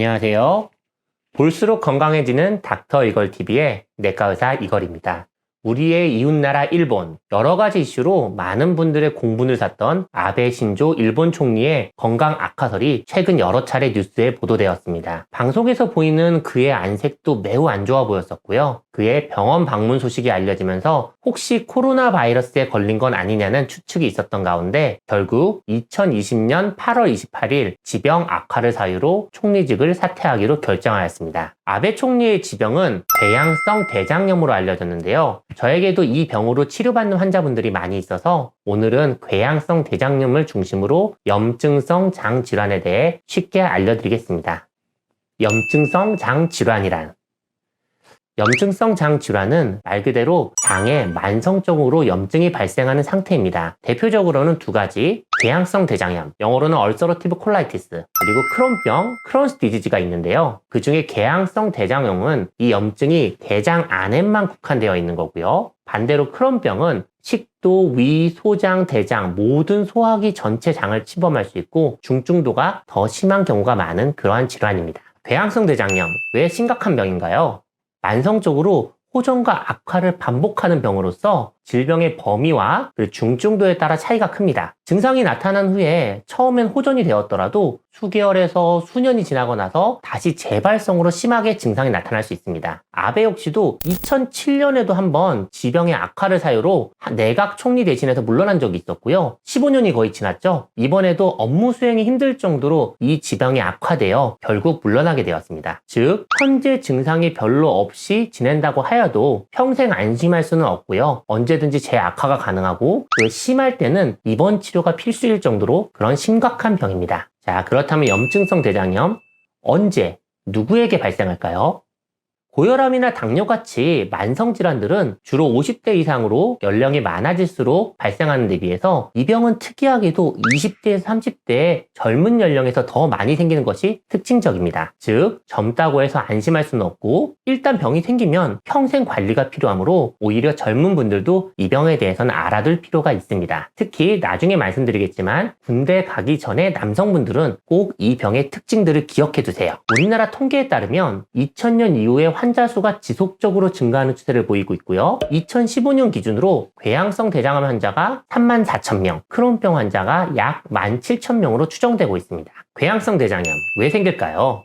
안녕하세요. 볼수록 건강해지는 닥터 이걸TV의 내과의사 이걸입니다. 우리의 이웃나라 일본, 여러 가지 이슈로 많은 분들의 공분을 샀던 아베 신조 일본 총리의 건강 악화설이 최근 여러 차례 뉴스에 보도되었습니다. 방송에서 보이는 그의 안색도 매우 안 좋아 보였었고요. 그의 병원 방문 소식이 알려지면서 혹시 코로나 바이러스에 걸린 건 아니냐는 추측이 있었던 가운데 결국 2020년 8월 28일 지병 악화를 사유로 총리직을 사퇴하기로 결정하였습니다. 아베 총리의 지병은 궤양성 대장염으로 알려졌는데요. 저에게도 이 병으로 치료받는 환자분들이 많이 있어서 오늘은 궤양성 대장염을 중심으로 염증성 장질환에 대해 쉽게 알려드리겠습니다. 염증성 장질환이란 염증성 장질환은 말 그대로 장에 만성적으로 염증이 발생하는 상태입니다. 대표적으로는 두 가지, 궤양성 대장염, 영어로는 ulcerative colitis, 그리고 크론병, 크론스 디지즈가 있는데요. 그 중에 궤양성 대장염은 이 염증이 대장 안에만 국한되어 있는 거고요. 반대로 크론병은 식도, 위, 소장, 대장 모든 소화기 전체 장을 침범할 수 있고 중증도가 더 심한 경우가 많은 그러한 질환입니다. 궤양성 대장염, 왜 심각한 병인가요? 만성적으로 호전과 악화를 반복하는 병으로서 질병의 범위와 중증도에 따라 차이가 큽니다. 증상이 나타난 후에 처음엔 호전이 되었더라도 수개월에서 수년이 지나고 나서 다시 재발성으로 심하게 증상이 나타날 수 있습니다. 아베 역시도 2007년에도 한번 지병의 악화를 사유로 내각 총리 대신해서 물러난 적이 있었고요. 15년이 거의 지났죠. 이번에도 업무 수행이 힘들 정도로 이 지병이 악화되어 결국 물러나게 되었습니다. 즉 현재 증상이 별로 없이 지낸다고 하여도 평생 안심할 수는 없고요. 언제든지 재악화가 가능하고 심할 때는 입원 치료가 필수일 정도로 그런 심각한 병입니다. 자, 그렇다면 염증성 대장염 언제 누구에게 발생할까요? 고혈압이나 당뇨같이 만성질환들은 주로 50대 이상으로 연령이 많아질수록 발생하는 데 비해서 이 병은 특이하게도 20대에서 30대의 젊은 연령에서 더 많이 생기는 것이 특징적입니다. 즉 젊다고 해서 안심할 수는 없고 일단 병이 생기면 평생 관리가 필요하므로 오히려 젊은 분들도 이 병에 대해서는 알아둘 필요가 있습니다. 특히 나중에 말씀드리겠지만 군대 가기 전에 남성분들은 꼭 이 병의 특징들을 기억해 두세요. 우리나라 통계에 따르면 2000년 이후에 환자 수가 지속적으로 증가하는 추세를 보이고 있고요. 2015년 기준으로 궤양성 대장암 환자가 34,000명, 크론병 환자가 약 17,000명으로 추정되고 있습니다. 궤양성 대장염 왜 생길까요?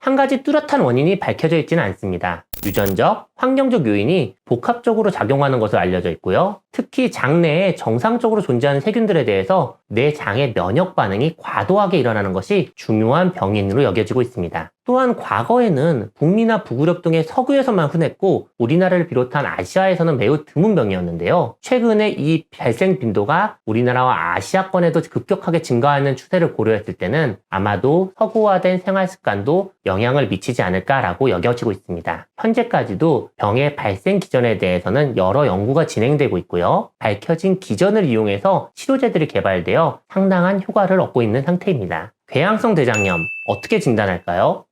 한 가지 뚜렷한 원인이 밝혀져 있지는 않습니다. 유전적, 환경적 요인이 복합적으로 작용하는 것으로 알려져 있고요. 특히 장내에 정상적으로 존재하는 세균들에 대해서 내 장의 면역 반응이 과도하게 일어나는 것이 중요한 병인으로 여겨지고 있습니다. 또한 과거에는 북미나 북유럽 등의 서구에서만 흔했고 우리나라를 비롯한 아시아에서는 매우 드문 병이었는데요. 최근에 이 발생 빈도가 우리나라와 아시아권에도 급격하게 증가하는 추세를 고려했을 때는 아마도 서구화된 생활 습관도 영향을 미치지 않을까라고 여겨지고 있습니다. 현재까지도 병의 발생 기전에 대해서는 여러 연구가 진행되고 있고요. 밝혀진 기전을 이용해서 치료제들이 개발되어 상당한 효과를 얻고 있는 상태입니다. 궤양성 대장염 어떻게 진단할까요?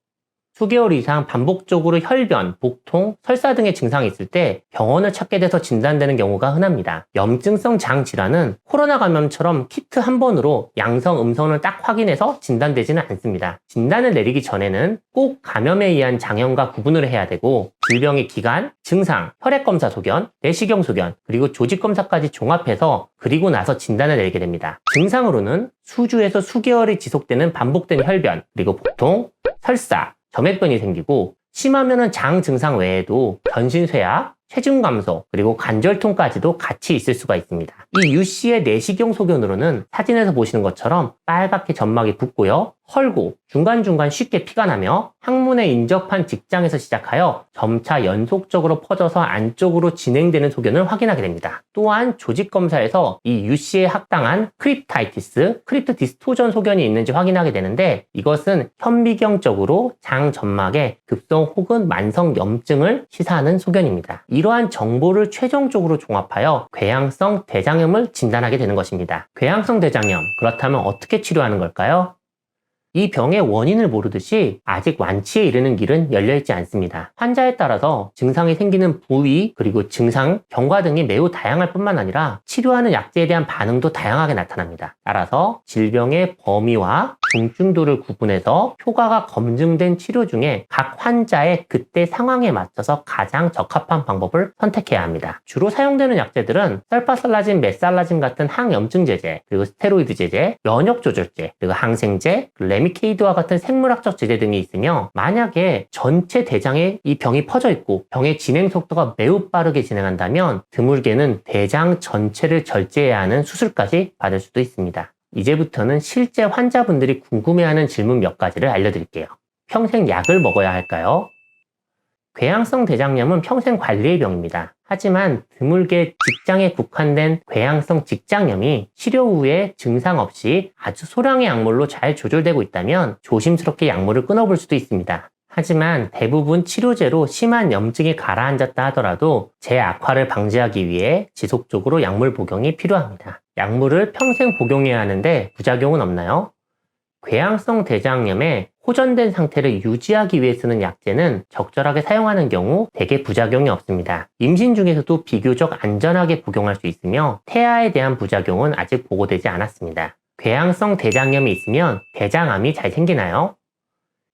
수개월 이상 반복적으로 혈변, 복통, 설사 등의 증상이 있을 때 병원을 찾게 돼서 진단되는 경우가 흔합니다. 염증성 장질환은 코로나 감염처럼 키트 한 번으로 양성, 음성을 딱 확인해서 진단되지는 않습니다. 진단을 내리기 전에는 꼭 감염에 의한 장염과 구분을 해야 되고 질병의 기간, 증상, 혈액검사 소견, 내시경 소견, 그리고 조직검사까지 종합해서 그리고 나서 진단을 내리게 됩니다. 증상으로는 수주에서 수개월이 지속되는 반복된 혈변, 그리고 복통, 설사, 점액변이 생기고 심하면은 장 증상 외에도 전신 쇠약, 체중 감소, 그리고 관절통까지도 같이 있을 수가 있습니다. 이 유씨의 내시경 소견으로는 사진에서 보시는 것처럼 빨갛게 점막이 붓고요. 헐고 중간중간 쉽게 피가 나며 항문에 인접한 직장에서 시작하여 점차 연속적으로 퍼져서 안쪽으로 진행되는 소견을 확인하게 됩니다. 또한 조직검사에서 이 유씨에 합당한 크립타이티스, 크립트 디스토전 소견이 있는지 확인하게 되는데 이것은 현미경적으로 장 점막에 급성 혹은 만성 염증을 시사하는 소견입니다. 이러한 정보를 최종적으로 종합하여 궤양성 대장염을 진단하게 되는 것입니다. 궤양성 대장염, 그렇다면 어떻게 치료하는 걸까요? 이 병의 원인을 모르듯이 아직 완치에 이르는 길은 열려있지 않습니다. 환자에 따라서 증상이 생기는 부위 그리고 증상, 경과 등이 매우 다양할 뿐만 아니라 치료하는 약제에 대한 반응도 다양하게 나타납니다. 따라서 질병의 범위와 중증도를 구분해서 효과가 검증된 치료 중에 각 환자의 그때 상황에 맞춰서 가장 적합한 방법을 선택해야 합니다. 주로 사용되는 약제들은 설파살라진, 메살라진 같은 항염증 제제, 그리고 스테로이드 제제, 면역 조절제, 그리고 항생제, 레미케이드와 같은 생물학적 제제 등이 있으며, 만약에 전체 대장에 이 병이 퍼져 있고 병의 진행 속도가 매우 빠르게 진행한다면 드물게는 대장 전체를 절제해야 하는 수술까지 받을 수도 있습니다. 이제부터는 실제 환자분들이 궁금해하는 질문 몇 가지를 알려드릴게요. 평생 약을 먹어야 할까요? 궤양성 대장염은 평생 관리의 병입니다. 하지만 드물게 직장에 국한된 궤양성 직장염이 치료 후에 증상 없이 아주 소량의 약물로 잘 조절되고 있다면 조심스럽게 약물을 끊어볼 수도 있습니다. 하지만 대부분 치료제로 심한 염증이 가라앉았다 하더라도 재악화를 방지하기 위해 지속적으로 약물 복용이 필요합니다. 약물을 평생 복용해야 하는데 부작용은 없나요? 궤양성 대장염에 호전된 상태를 유지하기 위해 쓰는 약제는 적절하게 사용하는 경우 대개 부작용이 없습니다. 임신 중에서도 비교적 안전하게 복용할 수 있으며 태아에 대한 부작용은 아직 보고되지 않았습니다. 궤양성 대장염이 있으면 대장암이 잘 생기나요?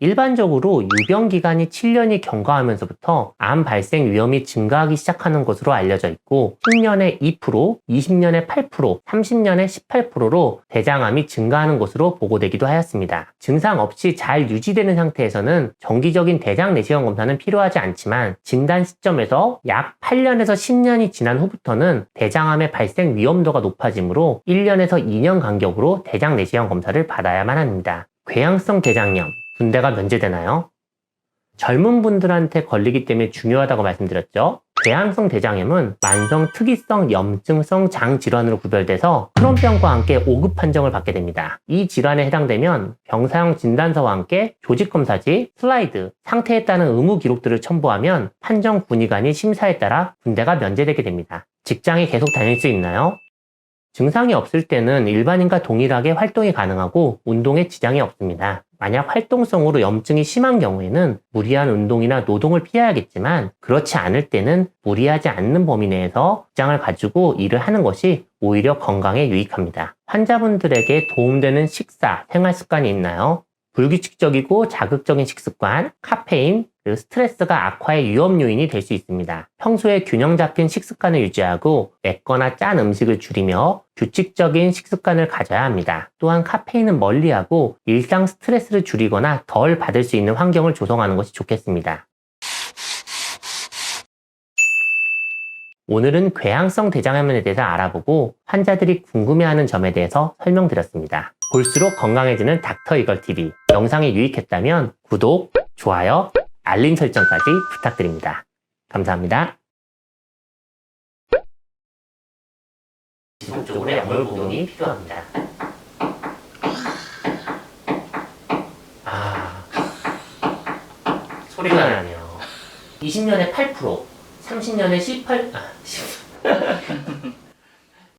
일반적으로 유병 기간이 7년이 경과하면서부터 암 발생 위험이 증가하기 시작하는 것으로 알려져 있고 10년에 2%, 20년에 8%, 30년에 18%로 대장암이 증가하는 것으로 보고되기도 하였습니다. 증상 없이 잘 유지되는 상태에서는 정기적인 대장 내시경 검사는 필요하지 않지만 진단 시점에서 약 8년에서 10년이 지난 후부터는 대장암의 발생 위험도가 높아지므로 1년에서 2년 간격으로 대장 내시경 검사를 받아야만 합니다. 궤양성 대장염 군대가 면제되나요? 젊은 분들한테 걸리기 때문에 중요하다고 말씀드렸죠. 궤양성 대장염은 만성 특이성 염증성 장 질환으로 구별돼서 크론병과 함께 5급 판정을 받게 됩니다. 이 질환에 해당되면 병사용 진단서와 함께 조직검사지, 슬라이드, 상태에 따른 의무 기록들을 첨부하면 판정 군의관이 심사에 따라 군대가 면제되게 됩니다. 직장에 계속 다닐 수 있나요? 증상이 없을 때는 일반인과 동일하게 활동이 가능하고 운동에 지장이 없습니다. 만약 활동성으로 염증이 심한 경우에는 무리한 운동이나 노동을 피해야겠지만 그렇지 않을 때는 무리하지 않는 범위 내에서 직장을 가지고 일을 하는 것이 오히려 건강에 유익합니다. 환자분들에게 도움되는 식사, 생활 습관이 있나요? 불규칙적이고 자극적인 식습관, 카페인, 그리고 스트레스가 악화의 위험 요인이 될 수 있습니다. 평소에 균형 잡힌 식습관을 유지하고 맵거나 짠 음식을 줄이며 규칙적인 식습관을 가져야 합니다. 또한 카페인은 멀리하고 일상 스트레스를 줄이거나 덜 받을 수 있는 환경을 조성하는 것이 좋겠습니다. 오늘은 궤양성 대장염에 대해서 알아보고 환자들이 궁금해하는 점에 대해서 설명드렸습니다. 볼수록 건강해지는 닥터 이걸 TV. 영상이 유익했다면 구독, 좋아요, 알림 설정까지 부탁드립니다. 감사합니다. 지속적으로 약물 복용이 필요합니다. 소리가 나네요. 20년에 8%, 30년에 18,